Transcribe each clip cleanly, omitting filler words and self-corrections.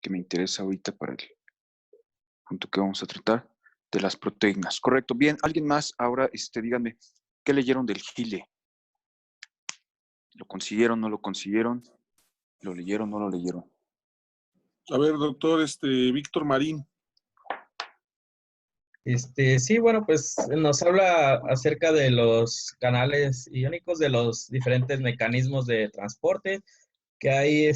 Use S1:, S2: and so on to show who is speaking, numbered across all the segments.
S1: que me interesa ahorita para el punto que vamos a tratar, de las proteínas. Correcto. Bien, ¿alguien más? Ahora, díganme, ¿qué leyeron del Gile? ¿Lo consiguieron, no lo consiguieron? ¿Lo leyeron, no lo leyeron?
S2: A ver, doctor, Víctor Marín.
S3: Sí, bueno, pues nos habla acerca de los canales iónicos, de los diferentes mecanismos de transporte, que hay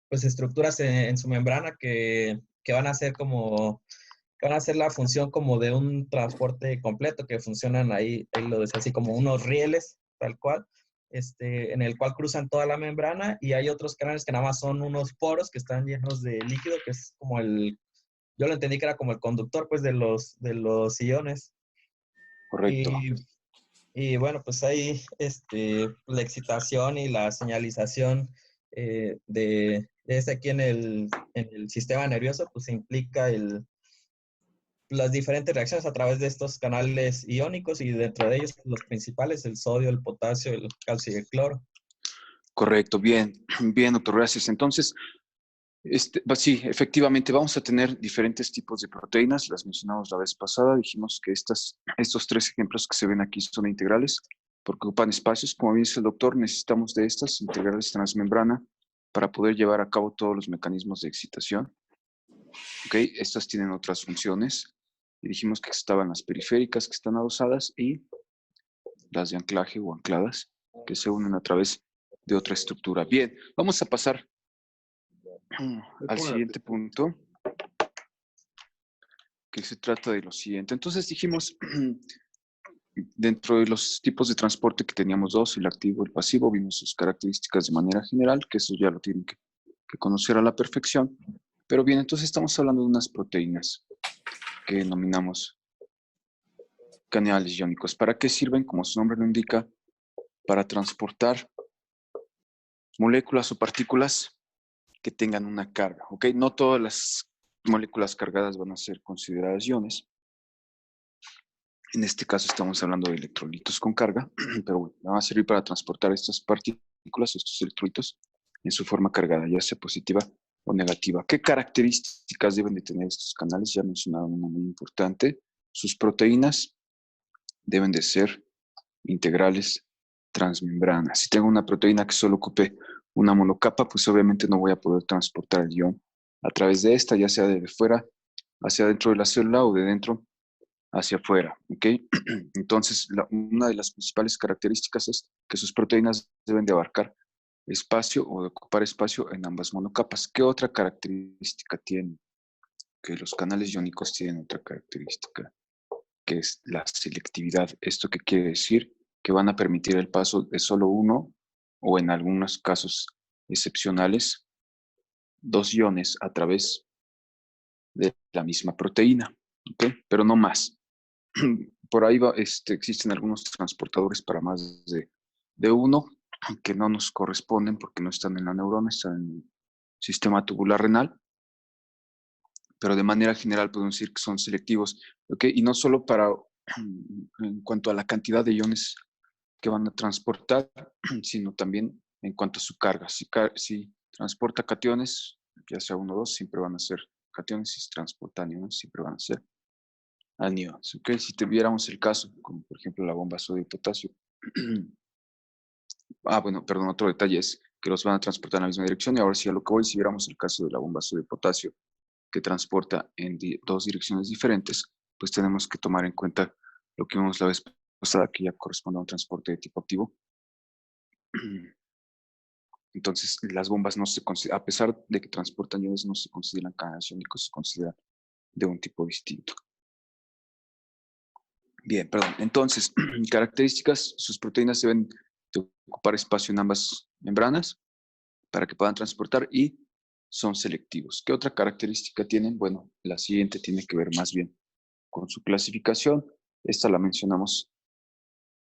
S3: pues estructuras en su membrana que van a ser que van a hacer la función como de un transporte completo, que funcionan ahí lo decía así, como unos rieles, tal cual, en el cual cruzan toda la membrana, y hay otros canales que nada más son unos poros que están llenos de líquido, que es como yo lo entendí que era como el conductor, pues, de los iones.
S1: Correcto.
S3: Y bueno, pues ahí la excitación y la señalización de aquí en el sistema nervioso, pues implica las diferentes reacciones a través de estos canales iónicos, y dentro de ellos los principales, el sodio, el potasio, el calcio y el cloro.
S1: Correcto, bien, bien, doctor, gracias. Entonces, pues sí, efectivamente, vamos a tener diferentes tipos de proteínas, las mencionamos la vez pasada, dijimos que estos tres ejemplos que se ven aquí son integrales, porque ocupan espacios, como bien dice el doctor, necesitamos de estas integrales transmembrana para poder llevar a cabo todos los mecanismos de excitación. ¿Ok? Estas tienen otras funciones, y dijimos que estaban las periféricas, que están adosadas, y las de anclaje o ancladas, que se unen a través de otra estructura. Bien, vamos a pasar al siguiente punto, que se trata de lo siguiente. Entonces dijimos, dentro de los tipos de transporte que teníamos dos, el activo y el pasivo, vimos sus características de manera general, que eso ya lo tienen que conocer a la perfección. Pero bien, entonces estamos hablando de unas proteínas que denominamos canales iónicos. ¿Para qué sirven? Como su nombre lo indica, para transportar moléculas o partículas que tengan una carga, ¿ok? No todas las moléculas cargadas van a ser consideradas iones. En este caso estamos hablando de electrolitos con carga, pero bueno, van a servir para transportar estas partículas, estos electrolitos, en su forma cargada, ya sea positiva o negativa. ¿Qué características deben de tener estos canales? Ya mencionaron una muy importante. Sus proteínas deben de ser integrales transmembranas. Si tengo una proteína que solo ocupe una monocapa, pues obviamente no voy a poder transportar el ion a través de esta, ya sea de fuera hacia dentro de la célula o de dentro hacia afuera, ¿ok? Entonces, una de las principales características es que sus proteínas deben de abarcar espacio o de ocupar espacio en ambas monocapas. ¿Qué otra característica tienen? Que los canales iónicos tienen otra característica, que es la selectividad. ¿Esto qué quiere decir? Que van a permitir el paso de solo uno, o en algunos casos excepcionales, dos iones a través de la misma proteína, ¿ok? Pero no más. Por ahí existen algunos transportadores para más de uno, que no nos corresponden porque no están en la neurona, están en el sistema tubular renal, pero de manera general podemos decir que son selectivos, ¿ok? Y no solo en cuanto a la cantidad de iones que van a transportar, sino también en cuanto a su carga. Si transporta cationes, ya sea uno o dos, siempre van a ser cationes, si transporta anions, siempre van a ser anions. ¿Ok? Si tuviéramos el caso, como por ejemplo la bomba sodio y potasio, bueno, perdón, otro detalle es que los van a transportar en la misma dirección, y ahora sí a lo que voy, si viéramos el caso de la bomba sodio y potasio, que transporta en dos direcciones diferentes, pues tenemos que tomar en cuenta lo que vimos la vez pasada, que ya corresponde a un transporte de tipo activo. Entonces, las bombas no se consideran, a pesar de que transportan iones, no se consideran canales iónicos, se consideran de un tipo distinto. Bien, perdón. Entonces, características, sus proteínas deben de ocupar espacio en ambas membranas para que puedan transportar, y son selectivos. ¿Qué otra característica tienen? Bueno, la siguiente tiene que ver más bien con su clasificación. Esta la mencionamos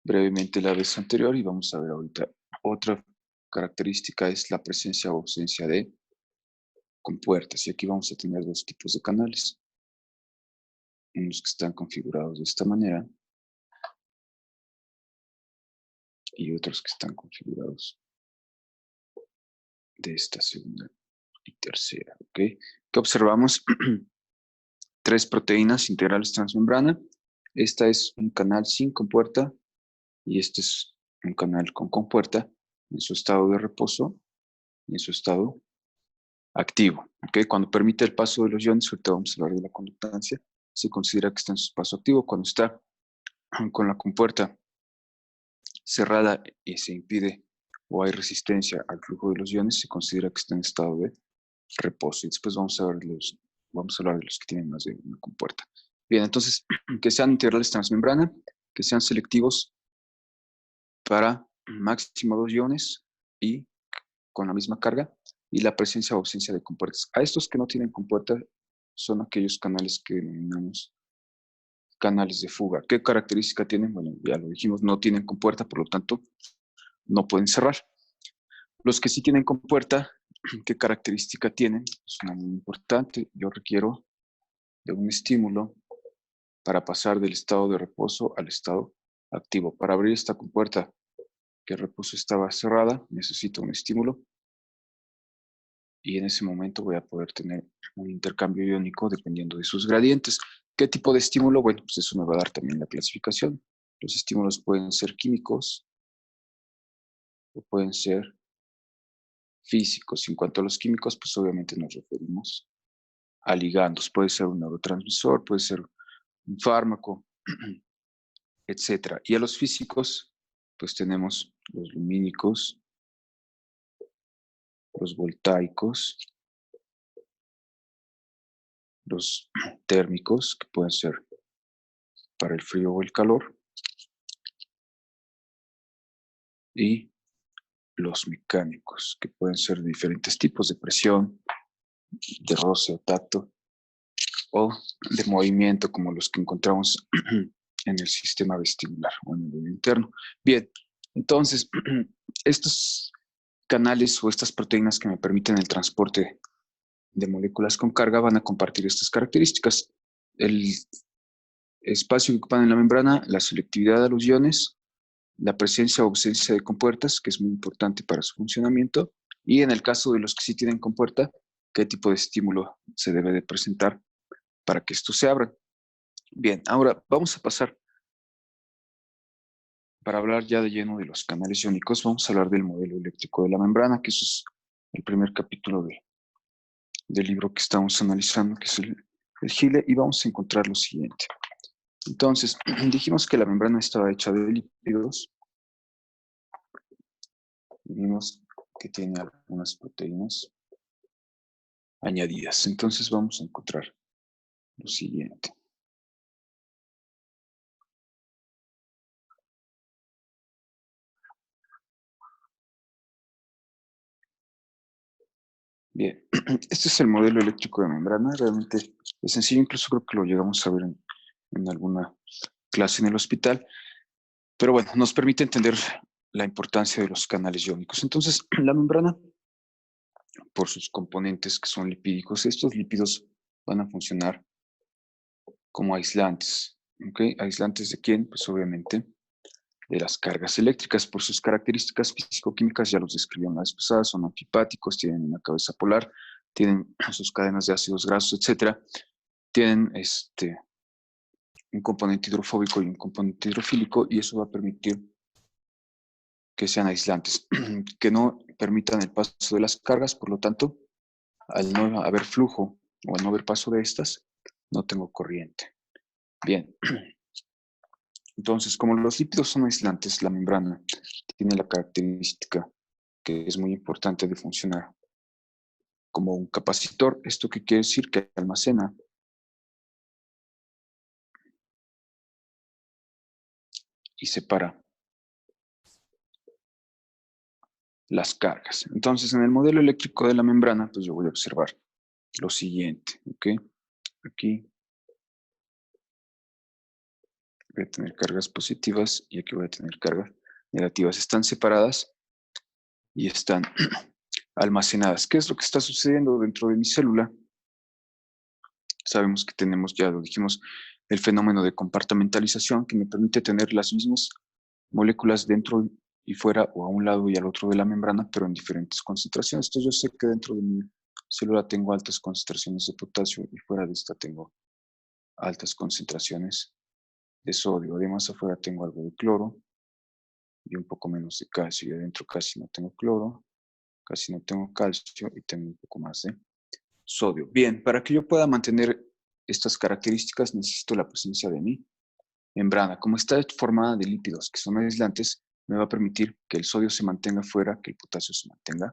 S1: brevemente la vez anterior, y vamos a ver ahorita. Otra característica es la presencia o ausencia de compuertas, y aquí vamos a tener dos tipos de canales. Unos que están configurados de esta manera y otros que están configurados de esta segunda y tercera, ¿ok? ¿Qué observamos? 3 proteínas integrales transmembrana. Esta es un canal sin compuerta y este es un canal con compuerta en su estado de reposo y en su estado activo, ¿ok? Cuando permite el paso de los iones, ahorita vamos a hablar de la conductancia, se considera que está en su paso activo. Cuando está con la compuerta cerrada y se impide o hay resistencia al flujo de los iones, se considera que está en estado de reposo. Y después vamos a hablar de los que tienen más de una compuerta. Bien, entonces, que sean integrales transmembrana, que sean selectivos para máximo 2 iones y con la misma carga, y la presencia o ausencia de compuertas. A estos que no tienen compuerta son aquellos canales que denominamos canales de fuga. ¿Qué característica tienen? Bueno, ya lo dijimos, no tienen compuerta, por lo tanto, no pueden cerrar. Los que sí tienen compuerta, ¿qué característica tienen? Es una muy importante. Yo requiero de un estímulo para pasar del estado de reposo al estado activo. Para abrir esta compuerta que el reposo estaba cerrada, necesito un estímulo y en ese momento voy a poder tener un intercambio iónico dependiendo de sus gradientes. ¿Qué tipo de estímulo? Bueno, pues eso me va a dar también la clasificación. Los estímulos pueden ser químicos o pueden ser físicos. En cuanto a los químicos, pues obviamente nos referimos a ligandos. Puede ser un neurotransmisor, puede ser un fármaco, etcétera. Y a los físicos, pues tenemos los lumínicos, los voltaicos, los térmicos, que pueden ser para el frío o el calor, y los mecánicos, que pueden ser de diferentes tipos de presión, de roce o tacto, o de movimiento, como los que encontramos en el sistema vestibular o en el oído interno. Bien, entonces, estos canales o estas proteínas que me permiten el transporte de moléculas con carga van a compartir estas características. El espacio que ocupan en la membrana, la selectividad a los iones, la presencia o ausencia de compuertas, que es muy importante para su funcionamiento, y en el caso de los que sí tienen compuerta, qué tipo de estímulo se debe de presentar para que estos se abran. Bien, ahora vamos a pasar, para hablar ya de lleno de los canales iónicos, vamos a hablar del modelo eléctrico de la membrana, que eso es el primer capítulo del libro que estamos analizando, que es el GILE, y vamos a encontrar lo siguiente. Entonces, dijimos que la membrana estaba hecha de lípidos. Vimos que tiene algunas proteínas añadidas. Entonces vamos a encontrar lo siguiente. Bien, este es el modelo eléctrico de membrana. Realmente es sencillo, incluso creo que lo llegamos a ver en alguna clase en el hospital. Pero bueno, nos permite entender la importancia de los canales iónicos. Entonces, la membrana, por sus componentes que son lipídicos, estos lípidos van a funcionar como aislantes. ¿Ok? ¿Aislantes de quién? Pues obviamente de las cargas eléctricas. Por sus características físico-químicas, ya los describí en la vez pasada, son antipáticos, tienen una cabeza polar, tienen sus cadenas de ácidos grasos, etcétera. Tienen un componente hidrofóbico y un componente hidrofílico, y eso va a permitir que sean aislantes, que no permitan el paso de las cargas. Por lo tanto, al no haber flujo o al no haber paso de estas, no tengo corriente. Bien, entonces, como los lípidos son aislantes, la membrana tiene la característica que es muy importante de funcionar como un capacitor. ¿Esto qué quiere decir? Que almacena y separa las cargas. Entonces, en el modelo eléctrico de la membrana, pues yo voy a observar lo siguiente, ¿ok? Aquí voy a tener cargas positivas y aquí voy a tener cargas negativas. Están separadas y están almacenadas. ¿Qué es lo que está sucediendo dentro de mi célula? Sabemos que tenemos, ya lo dijimos, el fenómeno de compartimentalización que me permite tener las mismas moléculas dentro y fuera o a un lado y al otro de la membrana, pero en diferentes concentraciones. Entonces yo sé que dentro de mi célula tengo altas concentraciones de potasio y fuera de esta tengo altas concentraciones de sodio. Además afuera tengo algo de cloro y un poco menos de calcio. Y adentro casi no tengo cloro, casi no tengo calcio y tengo un poco más de sodio. Bien, para que yo pueda mantener estas características necesito la presencia de mi membrana. Como está formada de lípidos que son aislantes, me va a permitir que el sodio se mantenga fuera, que el potasio se mantenga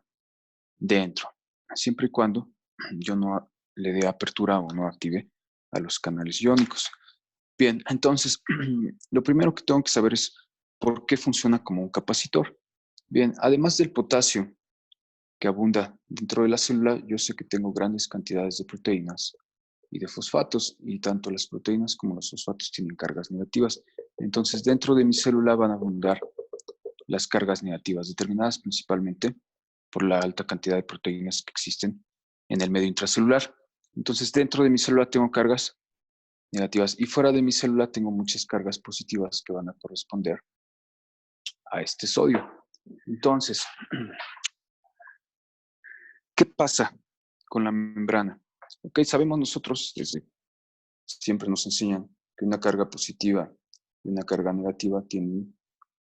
S1: dentro, siempre y cuando yo no le dé apertura o no active a los canales iónicos. Bien, entonces, lo primero que tengo que saber es por qué funciona como un capacitor. Bien, además del potasio que abunda dentro de la célula, yo sé que tengo grandes cantidades de proteínas y de fosfatos, y tanto las proteínas como los fosfatos tienen cargas negativas. Entonces, dentro de mi célula van a abundar las cargas negativas, determinadas principalmente por la alta cantidad de proteínas que existen en el medio intracelular. Entonces, dentro de mi célula tengo cargas negativas y fuera de mi célula tengo muchas cargas positivas que van a corresponder a este sodio. Entonces, ¿qué pasa con la membrana? Ok, sabemos nosotros, desde siempre nos enseñan que una carga positiva y una carga negativa tienden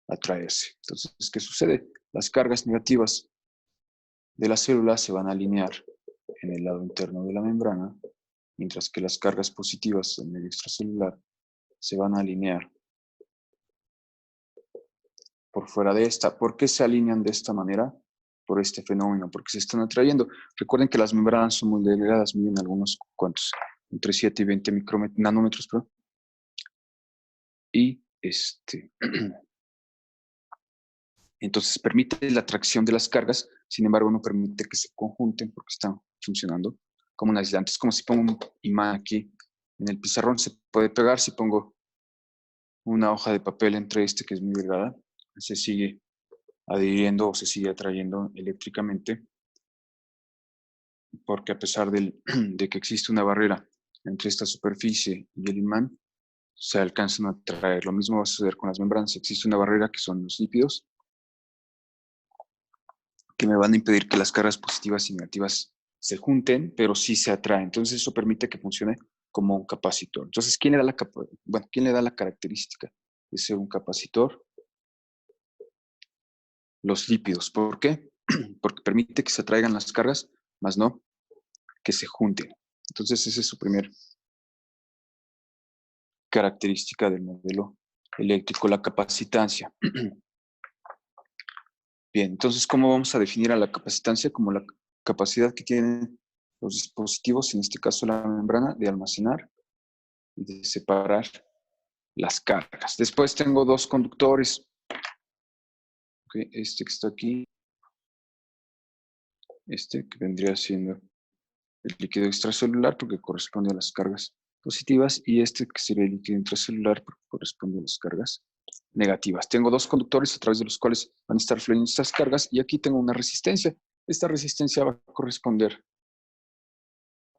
S1: a atraerse. Entonces, ¿qué sucede? Las cargas negativas de la célula se van a alinear en el lado interno de la membrana, mientras que las cargas positivas del medio extracelular se van a alinear por fuera de esta. ¿Por qué se alinean de esta manera? Por este fenómeno, porque se están atrayendo. Recuerden que las membranas son muy delgadas, miden algunos cuantos, entre 7 y 20 nanómetros, perdón. Y entonces permite la atracción de las cargas, sin embargo no permite que se conjunten porque están funcionando como un aislante. Es como si pongo un imán aquí en el pizarrón, se puede pegar. Si pongo una hoja de papel entre que es muy delgada, se sigue adhiriendo o se sigue atrayendo eléctricamente, porque a pesar de que existe una barrera entre esta superficie y el imán, se alcanzan a atraer. Lo mismo va a suceder con las membranas. Existe una barrera que son los lípidos, que me van a impedir que las cargas positivas y negativas se junten, pero sí se atraen. Entonces eso permite que funcione como un capacitor. Entonces, ¿quién le da la característica de ser un capacitor? Los lípidos. ¿Por qué? Porque permite que se atraigan las cargas, más no que se junten. Entonces, esa es su primera característica del modelo eléctrico, la capacitancia. Bien, entonces, ¿cómo vamos a definir a la capacitancia? Como la capacidad que tienen los dispositivos, en este caso la membrana, de almacenar y de separar las cargas. Después tengo dos conductores. Okay, este que está aquí, este que vendría siendo el líquido extracelular porque corresponde a las cargas positivas, y este que sería el líquido intracelular porque corresponde a las cargas negativas. Tengo dos conductores a través de los cuales van a estar fluyendo estas cargas, y aquí tengo una resistencia. Esta resistencia va a corresponder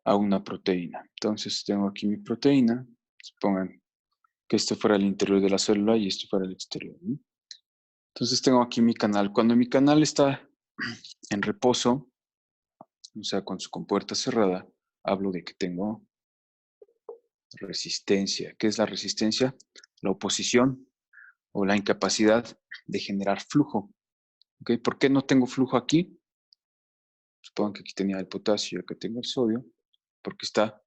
S1: a una proteína. Entonces tengo aquí mi proteína. Supongan que este fuera el interior de la célula y esto fuera el exterior, ¿no? Entonces tengo aquí mi canal. Cuando mi canal está en reposo, o sea, con su compuerta cerrada, hablo de que tengo resistencia. ¿Qué es la resistencia? La oposición o la incapacidad de generar flujo. ¿Okay? ¿Por qué no tengo flujo aquí? Supongo que aquí tenía el potasio y acá tengo el sodio, porque está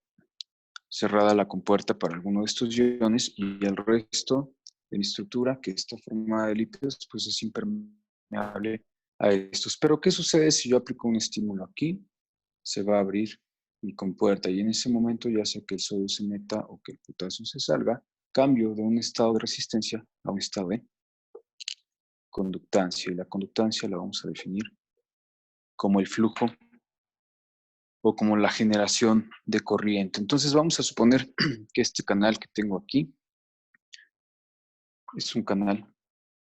S1: cerrada la compuerta para alguno de estos iones, y el resto de mi estructura, que está formada de lípidos, pues es impermeable a estos. Pero ¿qué sucede si yo aplico un estímulo aquí? Se va a abrir mi compuerta y en ese momento, ya sea que el sodio se meta o que el potasio se salga, cambio de un estado de resistencia a un estado de conductancia. Y la conductancia la vamos a definir como el flujo o como la generación de corriente. Entonces vamos a suponer que este canal que tengo aquí es un canal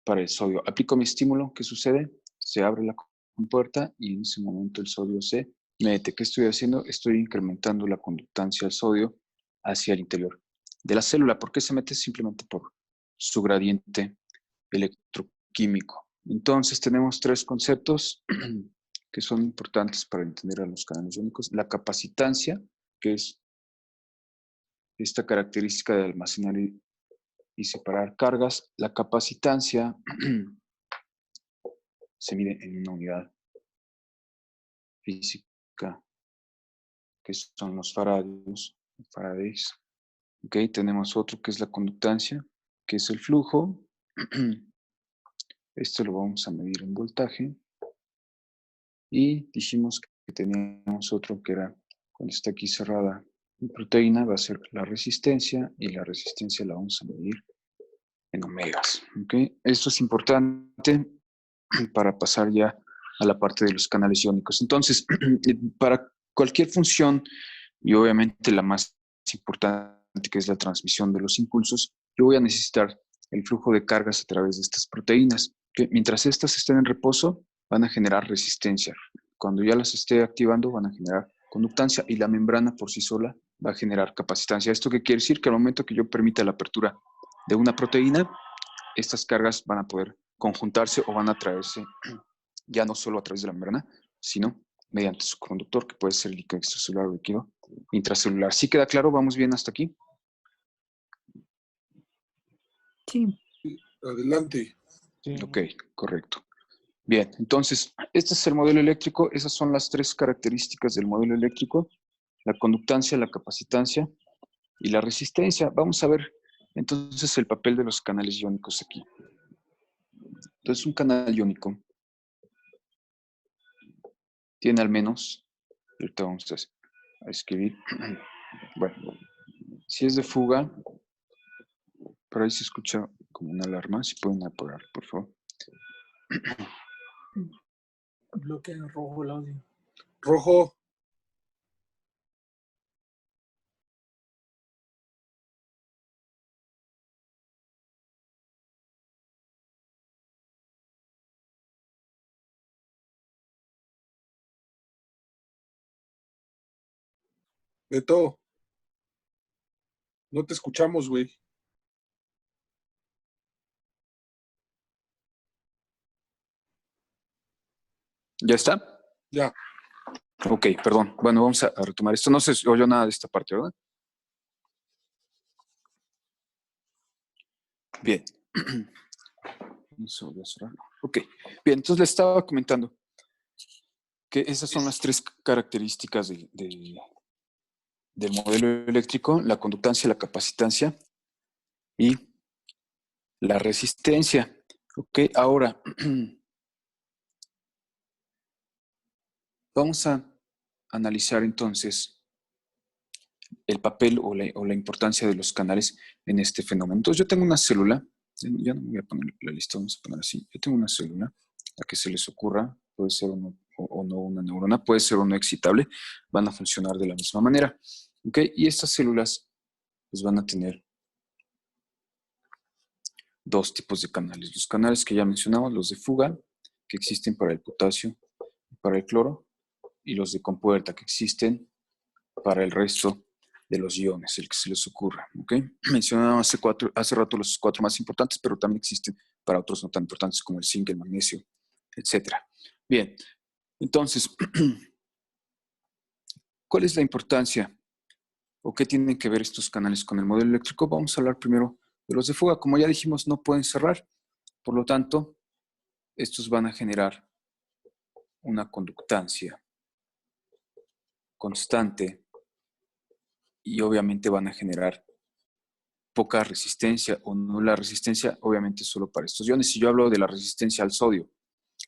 S1: para el sodio. Aplico mi estímulo, ¿qué sucede? Se abre la compuerta y en ese momento el sodio se mete. ¿Qué estoy haciendo? Estoy incrementando la conductancia del sodio hacia el interior de la célula. ¿Por qué se mete? Simplemente por su gradiente electroquímico. Entonces tenemos tres conceptos que son importantes para entender a los canales iónicos. La capacitancia, que es esta característica de almacenar y separar cargas. La capacitancia se mide en una unidad física, que son los Faradays. Ok, tenemos otro que es la conductancia, que es el flujo. Esto lo vamos a medir en voltaje. Y dijimos que teníamos otro que era, cuando está aquí cerrada la proteína, va a ser la resistencia, y la resistencia la vamos a medir en omegas. ¿Okay? Esto es importante para pasar ya a la parte de los canales iónicos. Entonces, para cualquier función, y obviamente la más importante, que es la transmisión de los impulsos, yo voy a necesitar el flujo de cargas a través de estas proteínas, que mientras estas estén en reposo, van a generar resistencia. Cuando ya las esté activando, van a generar conductancia, y la membrana por sí sola va a generar capacitancia. ¿Esto qué quiere decir? Que al momento que yo permita la apertura de una proteína, estas cargas van a poder conjuntarse o van a atraerse ya no solo a través de la membrana, sino mediante su conductor, que puede ser líquido extracelular o líquido intracelular. ¿Sí queda claro? ¿Vamos bien hasta aquí?
S4: Sí.
S2: Adelante.
S3: Sí.
S1: Ok, correcto. Bien, entonces, este es el modelo eléctrico. Esas son las tres características del modelo eléctrico: la conductancia, la capacitancia y la resistencia. Vamos a ver entonces el papel de los canales iónicos aquí. Entonces, un canal iónico tiene al menos, ahorita vamos a escribir, bueno, si es de fuga, por ahí se escucha como una alarma, si pueden apagar, por favor.
S4: Bloquea en rojo el audio.
S2: Rojo. Beto. No te escuchamos, güey.
S1: ¿Ya está?
S2: Ya.
S1: Ok, perdón. Bueno, vamos a retomar esto. No se oyó nada de esta parte, ¿verdad? Bien. Voy a cerrarlo. Ok, bien, entonces les estaba comentando que esas son las tres características del modelo eléctrico: la conductancia, la capacitancia y la resistencia. Ok, ahora vamos a analizar entonces el papel o la importancia de los canales en este fenómeno. Entonces yo tengo una célula, ya no voy a poner la lista, vamos a poner así. Yo tengo una célula, a que se les ocurra, puede ser o no una neurona, puede ser o no excitable, van a funcionar de la misma manera. ¿Ok? Y estas células pues van a tener dos tipos de canales. Los canales que ya mencionamos, los de fuga, que existen para el potasio y para el cloro, y los de compuerta, que existen para el resto de los iones, el que se les ocurra. ¿Ok? Mencionamos hace rato los cuatro más importantes, pero también existen para otros no tan importantes como el zinc, el magnesio, etc. Bien, entonces, ¿cuál es la importancia o qué tienen que ver estos canales con el modelo eléctrico? Vamos a hablar primero de los de fuga. Como ya dijimos, no pueden cerrar, por lo tanto, estos van a generar una conductancia constante y obviamente van a generar poca resistencia o nula resistencia, obviamente solo para estos iones. Si yo hablo de la resistencia al sodio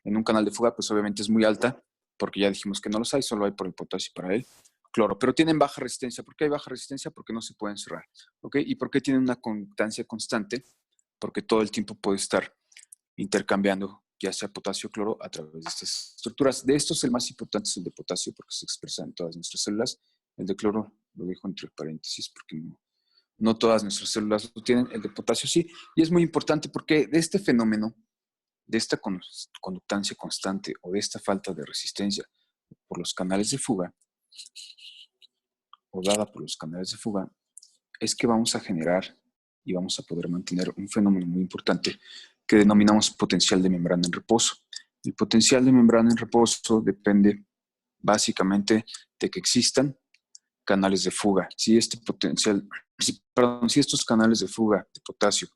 S1: en un canal de fuga, pues obviamente es muy alta, porque ya dijimos que no los hay, solo hay por el potasio y para el cloro. Pero tienen baja resistencia. ¿Por qué hay baja resistencia? Porque no se pueden cerrar. ¿Ok? ¿Y por qué tienen una conductancia constante? Porque todo el tiempo puede estar intercambiando ya sea potasio o cloro a través de estas estructuras. De estos, el más importante es el de potasio, porque se expresa en todas nuestras células. El de cloro lo dejo entre paréntesis porque no todas nuestras células lo tienen. El de potasio sí. Y es muy importante porque de este fenómeno, de esta conductancia constante o de esta falta de resistencia por los canales de fuga, o dada por los canales de fuga, es que vamos a generar y vamos a poder mantener un fenómeno muy importante que denominamos potencial de membrana en reposo. El potencial de membrana en reposo depende básicamente de que existan canales de fuga. Si estos canales de fuga de potasio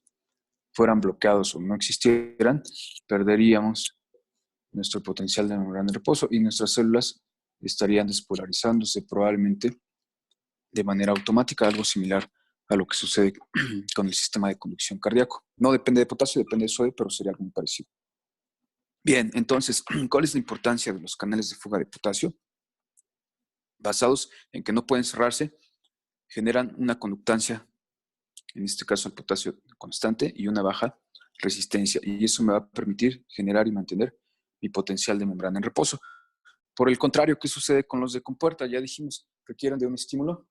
S1: fueran bloqueados o no existieran, perderíamos nuestro potencial de membrana en reposo y nuestras células estarían despolarizándose probablemente de manera automática, algo similar a lo que sucede con el sistema de conducción cardíaco. No depende de potasio, depende de sodio, pero sería algo muy parecido. Bien, entonces, ¿cuál es la importancia de los canales de fuga de potasio? Basados en que no pueden cerrarse, generan una conductancia, en este caso el potasio constante, y una baja resistencia. Y eso me va a permitir generar y mantener mi potencial de membrana en reposo. Por el contrario, ¿qué sucede con los de compuerta? Ya dijimos, requieren de un estímulo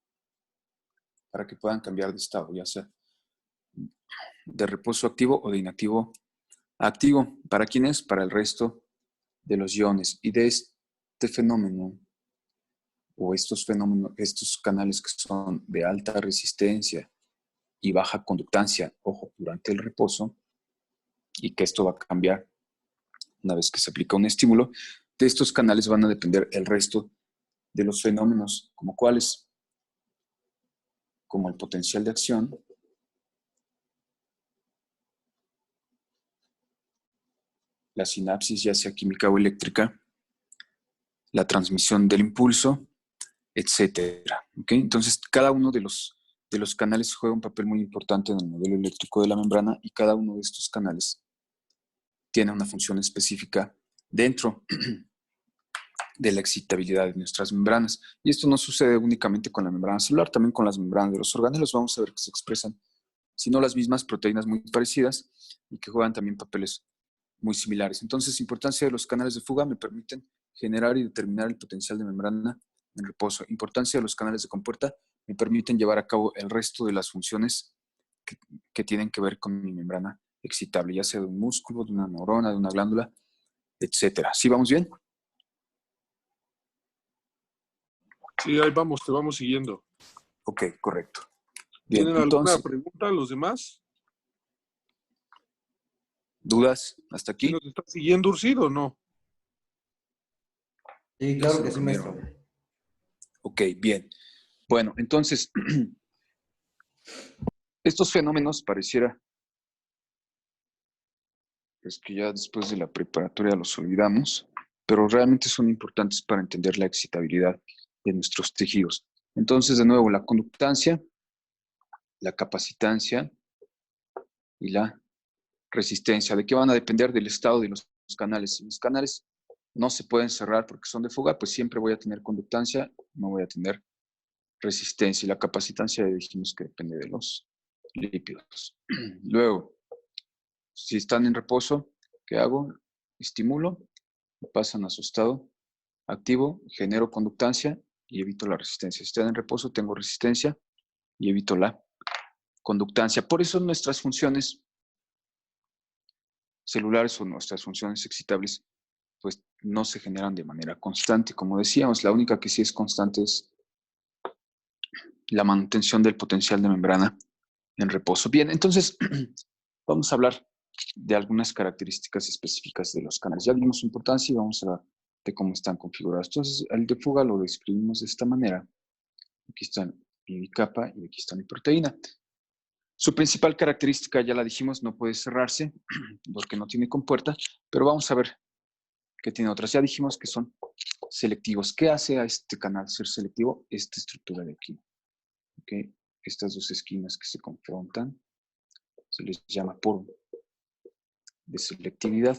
S1: para que puedan cambiar de estado, ya sea de reposo activo o de inactivo activo. ¿Para quién es? Para el resto de los iones. Y de este fenómeno, o estos fenómenos, estos canales que son de alta resistencia y baja conductancia, ojo, durante el reposo, y que esto va a cambiar una vez que se aplica un estímulo, de estos canales van a depender el resto de los fenómenos, como cuáles, como el potencial de acción, la sinapsis, ya sea química o eléctrica, la transmisión del impulso, etcétera. ¿Okay? Entonces, cada uno de los canales juega un papel muy importante en el modelo eléctrico de la membrana y cada uno de estos canales tiene una función específica dentro de la excitabilidad de nuestras membranas. Y esto no sucede únicamente con la membrana celular, también con las membranas de los orgánulos. Vamos a ver que se expresan, si no las mismas, proteínas muy parecidas y que juegan también papeles muy similares. Entonces, importancia de los canales de fuga me permiten generar y determinar el potencial de membrana en reposo. Importancia de los canales de compuerta me permiten llevar a cabo el resto de las funciones que tienen que ver con mi membrana excitable, ya sea de un músculo, de una neurona, de una glándula, etcétera. ¿Sí vamos bien?
S2: Sí, ahí vamos, te vamos siguiendo.
S1: Ok, correcto. Bien,
S2: ¿Tienen alguna
S1: entonces,
S2: pregunta los demás?
S1: ¿dudas hasta
S2: ¿Sí
S1: aquí?
S2: nos está siguiendo Ursid o no?
S5: Sí,
S1: Ya
S5: claro
S1: se
S5: que sí,
S1: durmieron.
S5: maestro.
S1: Ok, bien. Bueno, entonces, estos fenómenos pareciera pues, que ya después de la preparatoria los olvidamos, pero realmente son importantes para entender la excitabilidad de nuestros tejidos. Entonces, de nuevo, la conductancia, la capacitancia y la resistencia. ¿De qué van a depender? Del estado de los canales. Si los canales no se pueden cerrar porque son de fuga, pues siempre voy a tener conductancia, no voy a tener resistencia. Y la capacitancia dijimos que depende de los lípidos. Luego, si están en reposo, ¿qué hago? Estimulo, pasan a su estado activo, genero conductancia y evito la resistencia. Si están en reposo, tengo resistencia y evito la conductancia. Por eso nuestras funciones celulares o nuestras funciones excitables pues no se generan de manera constante. Como decíamos, la única que sí es constante es la manutención del potencial de membrana en reposo. Bien, entonces vamos a hablar de algunas características específicas de los canales. Ya vimos su importancia y vamos a ver de cómo están configurados. Entonces, el de fuga lo describimos de esta manera. Aquí está mi capa y aquí está mi proteína. Su principal característica, ya la dijimos, no puede cerrarse porque no tiene compuerta, pero vamos a ver que tiene otras. Ya dijimos que son selectivos. ¿Qué hace a este canal ser selectivo? Esta estructura de aquí. ¿Okay? Estas dos esquinas que se confrontan se les llama poro de selectividad.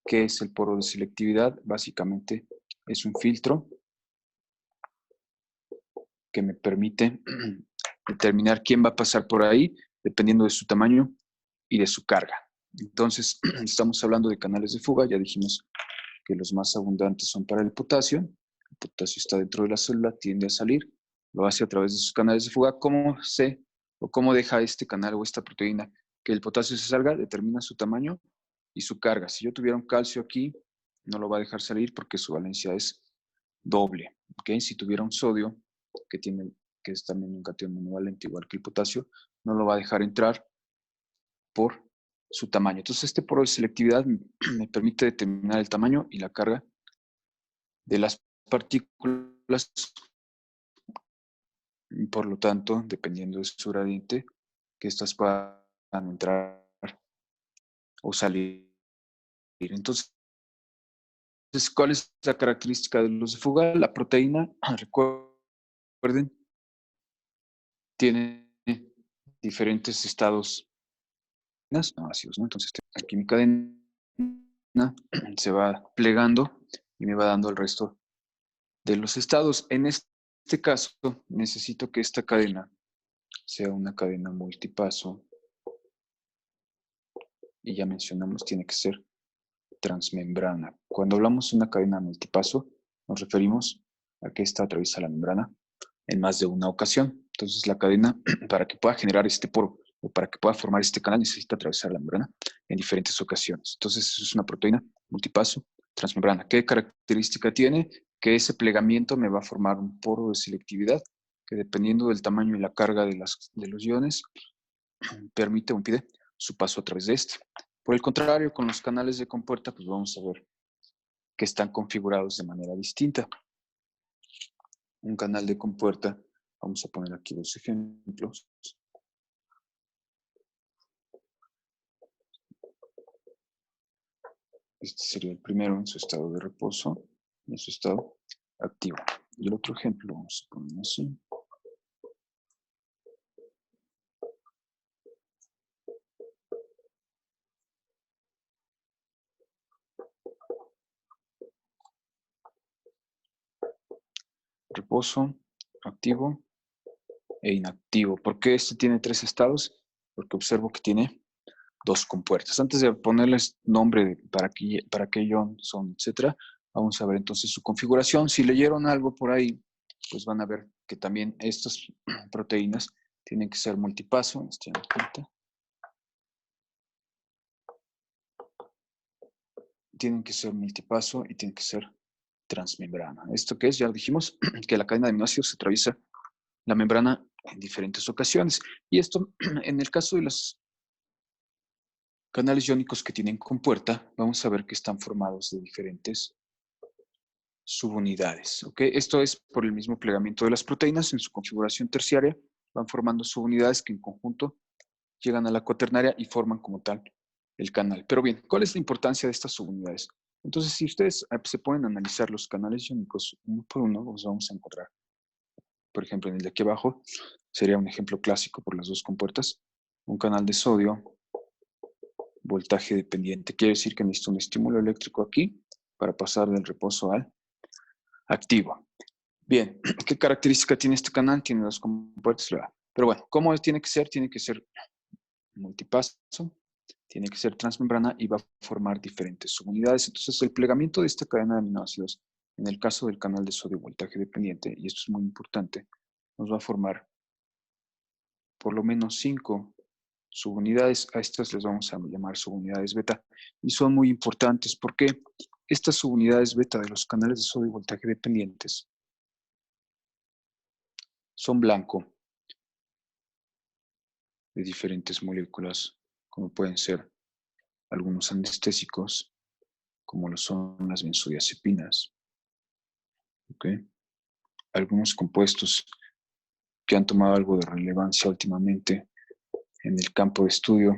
S1: ¿Qué es el poro de selectividad? Básicamente es un filtro que me permite determinar quién va a pasar por ahí dependiendo de su tamaño y de su carga. Entonces, estamos hablando de canales de fuga. Ya dijimos que los más abundantes son para el potasio. El potasio está dentro de la célula, tiende a salir, lo hace a través de sus canales de fuga. ¿Cómo sé o cómo deja este canal o esta proteína que el potasio se salga? Determina su tamaño y su carga. Si yo tuviera un calcio aquí, no lo va a dejar salir porque su valencia es doble. ¿Okay? Si tuviera un sodio, que es también un catión monovalente igual que el potasio, no lo va a dejar entrar por su tamaño. Entonces, este poro de selectividad me permite determinar el tamaño y la carga de las partículas. Por lo tanto, dependiendo de su gradiente, que éstas puedan entrar o salir. Entonces, ¿cuál es la característica de luz de fuga? La proteína, recuerden, tiene diferentes estados ácidos, ¿no? Entonces, aquí mi cadena se va plegando y me va dando el resto de los estados. En este caso, necesito que esta cadena sea una cadena multipaso. Y ya mencionamos, tiene que ser transmembrana. Cuando hablamos de una cadena multipaso, nos referimos a que esta atraviesa la membrana en más de una ocasión. Entonces, la cadena, para que pueda generar este poro, o para que pueda formar este canal, necesita atravesar la membrana en diferentes ocasiones. Entonces, es una proteína multipaso transmembrana. ¿Qué característica tiene? Que ese plegamiento me va a formar un poro de selectividad, que dependiendo del tamaño y la carga de los iones, permite o impide su paso a través de este. Por el contrario, con los canales de compuerta, pues vamos a ver que están configurados de manera distinta. Un canal de compuerta, vamos a poner aquí dos ejemplos. Este sería el primero en su estado de reposo y en su estado activo. Y el otro ejemplo, vamos a poner así. Reposo, activo e inactivo. ¿Por qué este tiene tres estados? Porque observo que tiene dos compuertas. Antes de ponerles nombre para qué ion son, etcétera, vamos a ver entonces su configuración. Si leyeron algo por ahí, pues van a ver que también estas proteínas tienen que ser multipaso. Tienen que ser multipaso y tienen que ser transmembrana. ¿Esto qué es? Ya dijimos que la cadena de aminoácidos atraviesa la membrana en diferentes ocasiones. Y esto, en el caso de los canales iónicos que tienen compuerta, vamos a ver que están formados de diferentes subunidades. ¿Okay? Esto es por el mismo plegamiento de las proteínas. En su configuración terciaria van formando subunidades que en conjunto llegan a la cuaternaria y forman como tal el canal. Pero bien, ¿cuál es la importancia de estas subunidades? Entonces, si ustedes se pueden analizar los canales iónicos uno por uno, los vamos a encontrar. Por ejemplo, en el de aquí abajo sería un ejemplo clásico por las dos compuertas. Un canal de sodio, voltaje dependiente. Quiere decir que necesito un estímulo eléctrico aquí para pasar del reposo al activo. Bien, ¿qué característica tiene este canal? Tiene dos compuertas. Pero bueno, ¿cómo tiene que ser? Tiene que ser multipaso, tiene que ser transmembrana y va a formar diferentes subunidades. Entonces, el plegamiento de esta cadena de aminoácidos, en el caso del canal de sodio voltaje dependiente, y esto es muy importante, nos va a formar por lo menos 5 subunidades. A estas les vamos a llamar subunidades beta. Y son muy importantes porque estas subunidades beta de los canales de sodio voltaje dependientes son blanco de diferentes moléculas, como pueden ser algunos anestésicos, como lo son las benzodiazepinas. ¿Okay? Algunos compuestos que han tomado algo de relevancia últimamente en el campo de estudio,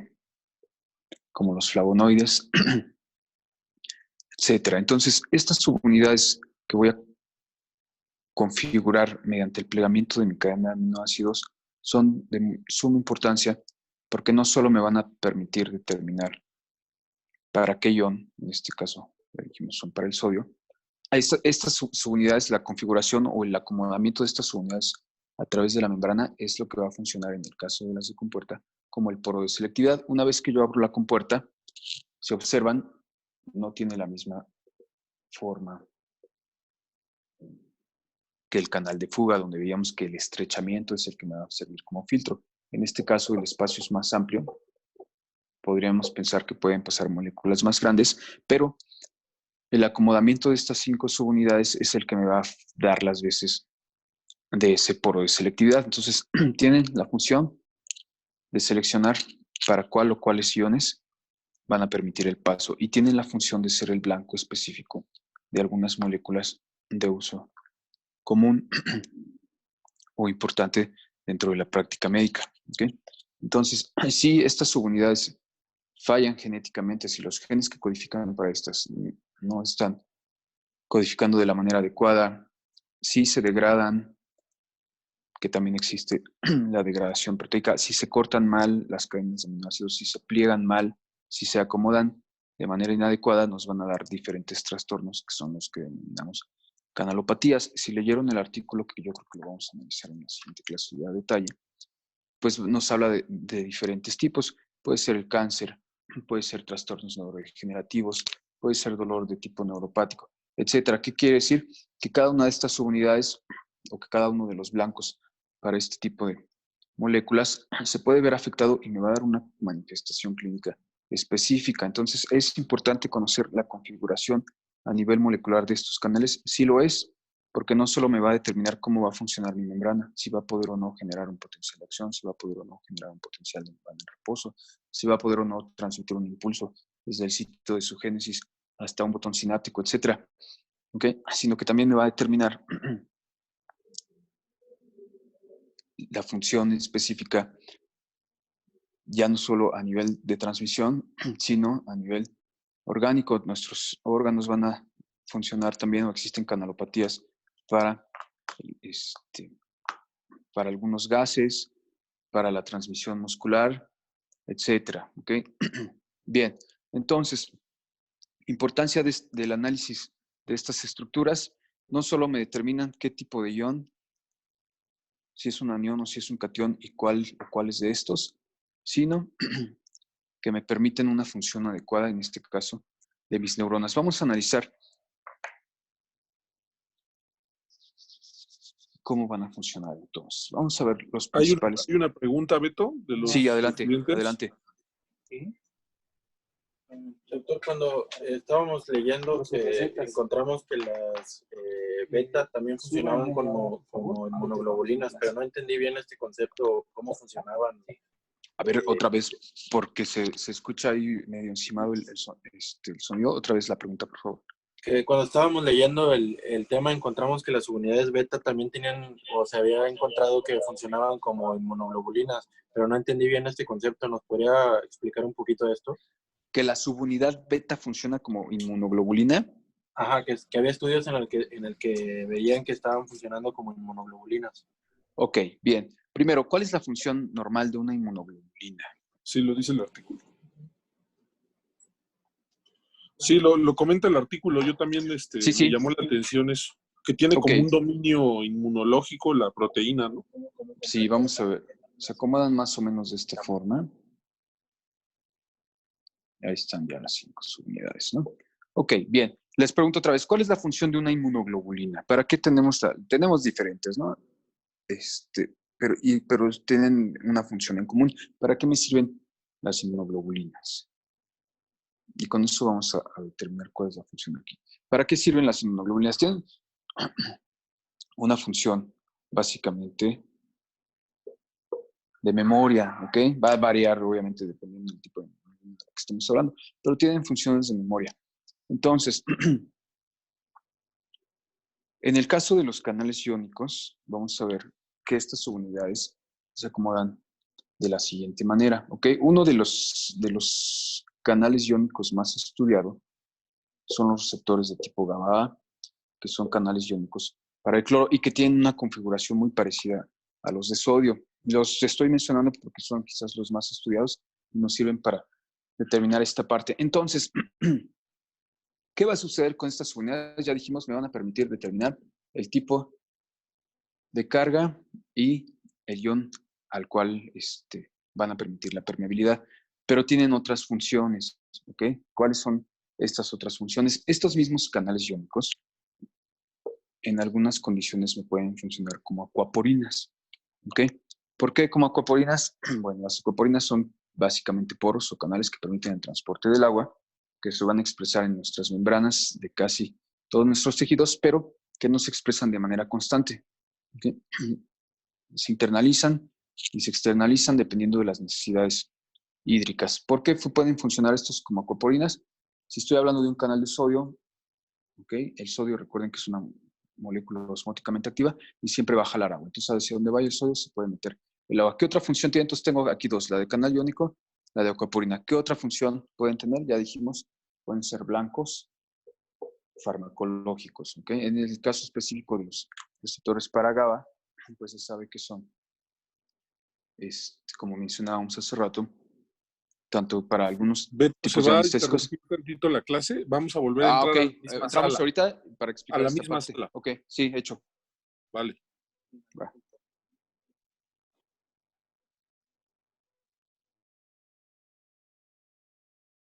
S1: como los flavonoides, etcétera. Entonces, estas subunidades que voy a configurar mediante el plegamiento de mi cadena de aminoácidos son de suma importancia porque no solo me van a permitir determinar para qué ion, en este caso, dijimos, son para el sodio. Estas subunidades, la configuración o el acomodamiento de estas subunidades a través de la membrana es lo que va a funcionar en el caso de las de compuerta como el poro de selectividad. Una vez que yo abro la compuerta, si observan, no tiene la misma forma que el canal de fuga, donde veíamos que el estrechamiento es el que me va a servir como filtro. En este caso, el espacio es más amplio. Podríamos pensar que pueden pasar moléculas más grandes, pero el acomodamiento de estas 5 subunidades es el que me va a dar las veces de ese poro de selectividad. Entonces, tienen la función de seleccionar para cuál o cuáles iones van a permitir el paso y tienen la función de ser el blanco específico de algunas moléculas de uso común o importante dentro de la práctica médica. ¿Okay? Entonces, si estas subunidades fallan genéticamente, si los genes que codifican para estas no están codificando de la manera adecuada, si se degradan, que también existe la degradación proteica, si se cortan mal las cadenas de aminoácidos, si se pliegan mal, si se acomodan de manera inadecuada, nos van a dar diferentes trastornos que son los que denominamos canalopatías. Si leyeron el artículo, que yo creo que lo vamos a analizar en la siguiente clase a detalle, pues nos habla de diferentes tipos. Puede ser el cáncer, puede ser trastornos neurodegenerativos, puede ser dolor de tipo neuropático, etcétera. ¿Qué quiere decir? Que cada una de estas subunidades o que cada uno de los blancos para este tipo de moléculas se puede ver afectado y me va a dar una manifestación clínica específica. Entonces, es importante conocer la configuración a nivel molecular de estos canales. Sí lo es, porque no solo me va a determinar cómo va a funcionar mi membrana, si va a poder o no generar un potencial de acción, si va a poder o no generar un potencial de membrana en reposo, si va a poder o no transmitir un impulso desde el sitio de su génesis hasta un botón sináptico, etcétera. ¿Okay? Sino que también me va a determinar la función específica, ya no solo a nivel de transmisión, sino a nivel orgánico. Nuestros órganos van a funcionar también, o existen canalopatías para algunos gases, para la transmisión muscular, etcétera. ¿Okay? Bien, entonces, importancia del análisis de estas estructuras, no solo me determinan qué tipo de ion, si es un anión o si es un catión y cuáles de estos, sino que me permiten una función adecuada, en este caso, de mis neuronas. Vamos a analizar cómo van a funcionar entonces. Vamos a ver los principales.
S2: Hay una pregunta, Beto, de los
S1: Sí, adelante,
S2: estudiantes.
S1: adelante.
S5: ¿Sí? Doctor, cuando estábamos leyendo, encontramos que las beta también funcionaban como inmunoglobulinas, pero no entendí bien este concepto, cómo funcionaban.
S1: A ver, otra vez, porque se escucha ahí medio encimado el sonido. Otra vez la pregunta, por favor.
S5: Que cuando estábamos leyendo el tema, encontramos que las unidades beta también tenían, o se había encontrado que funcionaban como inmunoglobulinas, pero no entendí bien este concepto. ¿Nos podría explicar un poquito de esto?
S1: Que la subunidad beta funciona como inmunoglobulina.
S5: Ajá, que había estudios en el que veían que estaban funcionando como inmunoglobulinas.
S1: Ok, bien. Primero, ¿cuál es la función normal de una inmunoglobulina?
S2: Sí, lo dice el artículo. Sí, lo comenta el artículo. Yo también
S1: Sí.
S2: me llamó la atención eso. Que tiene como un dominio inmunológico la proteína, ¿no?
S1: Sí, vamos a ver. Se acomodan más o menos de esta forma. Ahí están ya las 5 subunidades, ¿no? Ok, bien. Les pregunto otra vez, ¿cuál es la función de una inmunoglobulina? ¿Para qué tenemos? Tenemos diferentes, ¿no? Pero tienen una función en común. ¿Para qué me sirven las inmunoglobulinas? Y con eso vamos a determinar cuál es la función aquí. ¿Para qué sirven las inmunoglobulinas? Tienen una función, básicamente, de memoria, ¿ok? Va a variar, obviamente, dependiendo del tipo de inmunoglobulina de la que estemos hablando, pero tienen funciones de memoria. Entonces, en el caso de los canales iónicos, vamos a ver que estas subunidades se acomodan de la siguiente manera, ¿ok? Uno de los canales iónicos más estudiado son los receptores de tipo GABA, que son canales iónicos para el cloro y que tienen una configuración muy parecida a los de sodio. Los estoy mencionando porque son quizás los más estudiados y nos sirven para determinar esta parte. Entonces, ¿qué va a suceder con estas unidades? Ya dijimos, me van a permitir determinar el tipo de carga y el ion al cual van a permitir la permeabilidad, pero tienen otras funciones, ¿ok? ¿Cuáles son estas otras funciones? Estos mismos canales iónicos, en algunas condiciones me pueden funcionar como acuaporinas, ¿ok? ¿Por qué como acuaporinas? Bueno, las acuaporinas son básicamente poros o canales que permiten el transporte del agua, que se van a expresar en nuestras membranas de casi todos nuestros tejidos, pero que no se expresan de manera constante. ¿Okay? Se internalizan y se externalizan dependiendo de las necesidades hídricas. ¿Por qué pueden funcionar estos como aquaporinas? Si estoy hablando de un canal de sodio, ¿okay? El sodio, recuerden que es una molécula osmóticamente activa y siempre va a jalar agua. Entonces, hacia donde vaya el sodio se puede meter el agua. ¿Qué otra función tiene? Entonces, tengo aquí dos, la de canal iónico, la de aquaporina. ¿Qué otra función pueden tener? Ya dijimos, pueden ser blancos farmacológicos. ¿Okay? En el caso específico de los receptores para GABA, pues se sabe que son, como mencionábamos hace rato, tanto para algunos
S2: Beto,
S1: tipos
S2: se
S1: de
S2: va a
S1: anestésicos.
S2: interrumpir tantito la clase. Vamos a volver a entrar
S1: Ok.
S2: a la misma
S1: Entramos
S2: sala.
S1: ahorita para explicar
S2: A la
S1: esta
S2: misma
S1: parte.
S2: sala.
S1: Ok, sí, hecho.
S2: Vale.
S1: Va.